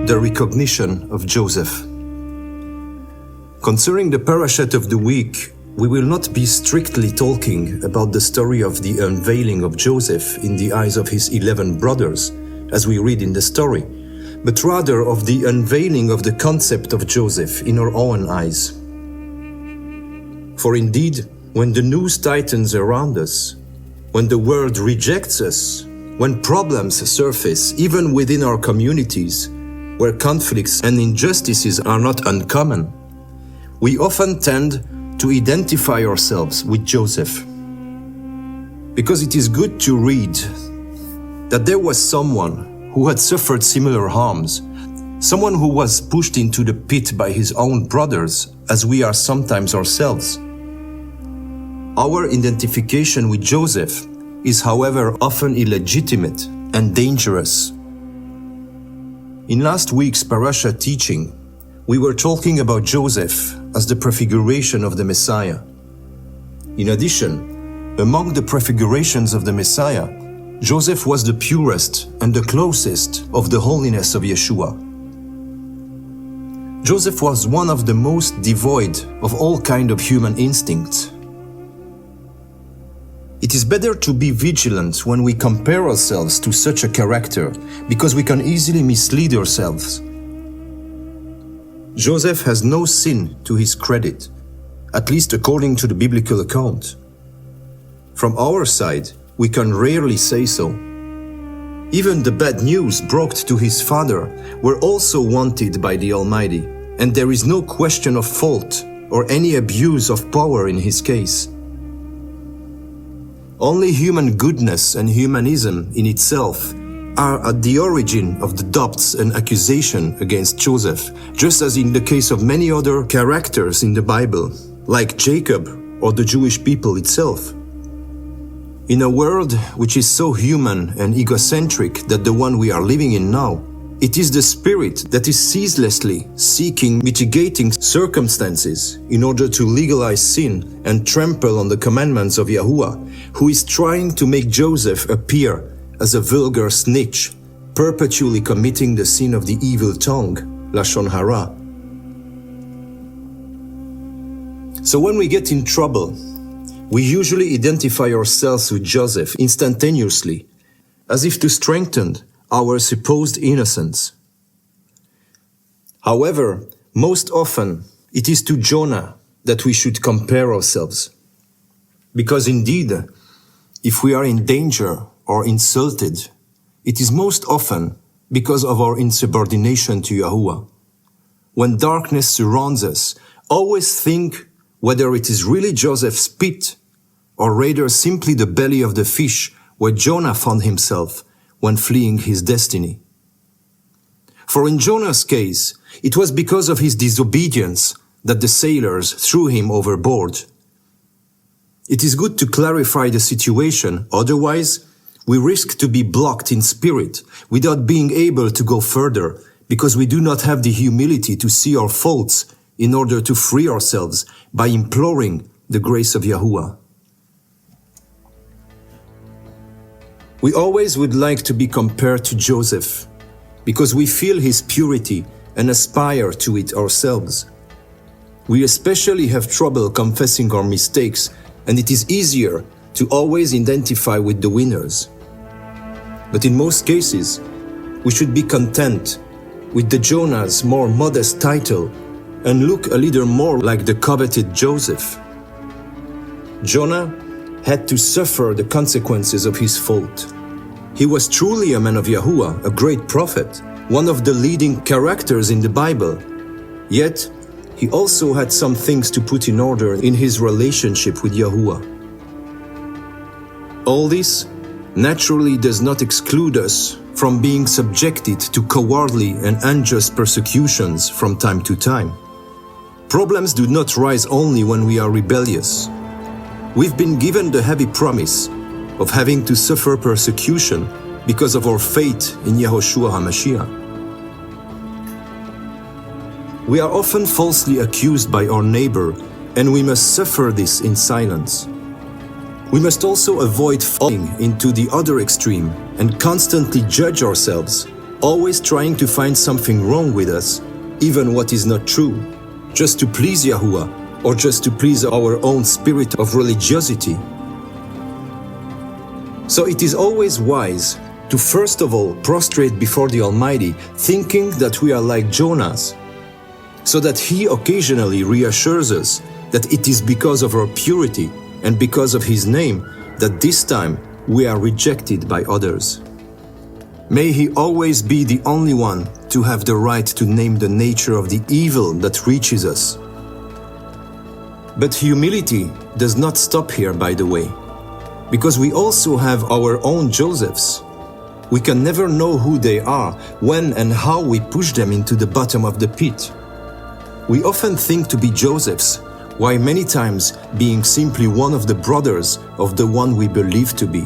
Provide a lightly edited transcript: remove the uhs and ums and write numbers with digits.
the recognition of Joseph. Concerning the parashat of the week, we will not be strictly talking about the story of the unveiling of Joseph in the eyes of his 11 brothers, as we read in the story, but rather of the unveiling of the concept of Joseph in our own eyes. For indeed, when the news tightens around us, when the world rejects us, when problems surface even within our communities, where conflicts and injustices are not uncommon, we often tend to identify ourselves with Joseph. Because it is good to read that there was someone who had suffered similar harms, someone who was pushed into the pit by his own brothers, as we are sometimes ourselves. Our identification with Joseph is, however, often illegitimate and dangerous. In last week's parasha teaching, we were talking about Joseph as the prefiguration of the Messiah. In addition, among the prefigurations of the Messiah, Joseph was the purest and the closest of the holiness of Yeshua. Joseph was one of the most devoid of all kind of human instincts. It is better to be vigilant when we compare ourselves to such a character, because we can easily mislead ourselves. Joseph has no sin to his credit, at least according to the biblical account. From our side, we can rarely say so. Even the bad news brought to his father were also wanted by the Almighty, and there is no question of fault or any abuse of power in his case. Only human goodness and humanism in itself are at the origin of the doubts and accusation against Joseph, just as in the case of many other characters in the Bible, like Jacob or the Jewish people itself. In a world which is so human and egocentric that the one we are living in now, it is the spirit that is ceaselessly seeking mitigating circumstances in order to legalize sin and trample on the commandments of Yahuwah, who is trying to make Joseph appear as a vulgar snitch, perpetually committing the sin of the evil tongue, Lashon Hara. So when we get in trouble, we usually identify ourselves with Joseph instantaneously, as if to strengthen our supposed innocence. However, most often it is to Jonah that we should compare ourselves. Because indeed, if we are in danger or insulted, it is most often because of our insubordination to Yahuwah. When darkness surrounds us, always think whether it is really Joseph's pit or rather simply the belly of the fish where Jonah found himself when fleeing his destiny. For in Jonah's case, it was because of his disobedience that the sailors threw him overboard. It is good to clarify the situation, otherwise we risk to be blocked in spirit without being able to go further, because we do not have the humility to see our faults in order to free ourselves by imploring the grace of Yahuwah. We always would like to be compared to Joseph, because we feel his purity and aspire to it ourselves. We especially have trouble confessing our mistakes, and it is easier to always identify with the winners. But in most cases, we should be content with the Jonah's more modest title and look a little more like the coveted Joseph. Jonah had to suffer the consequences of his fault. He was truly a man of Yahuwah, a great prophet, one of the leading characters in the Bible. Yet, he also had some things to put in order in his relationship with Yahuwah. All this naturally does not exclude us from being subjected to cowardly and unjust persecutions from time to time. Problems do not rise only when we are rebellious. We've been given the heavy promise of having to suffer persecution because of our faith in Yahushua HaMashiach. We are often falsely accused by our neighbor, and we must suffer this in silence. We must also avoid falling into the other extreme and constantly judge ourselves always trying to find something wrong with us, even what is not true, just to please Yahuwah or just to please our own spirit of religiosity. So it is always wise to first of all prostrate before the Almighty, thinking that we are like Jonahs, so that He occasionally reassures us that it is because of our purity and because of His name that this time we are rejected by others. May He always be the only one to have the right to name the nature of the evil that reaches us. But humility does not stop here, by the way, because we also have our own Josephs. We can never know who they are, when and how we push them into the bottom of the pit. We often think to be Josephs, while many times being simply one of the brothers of the one we believe to be.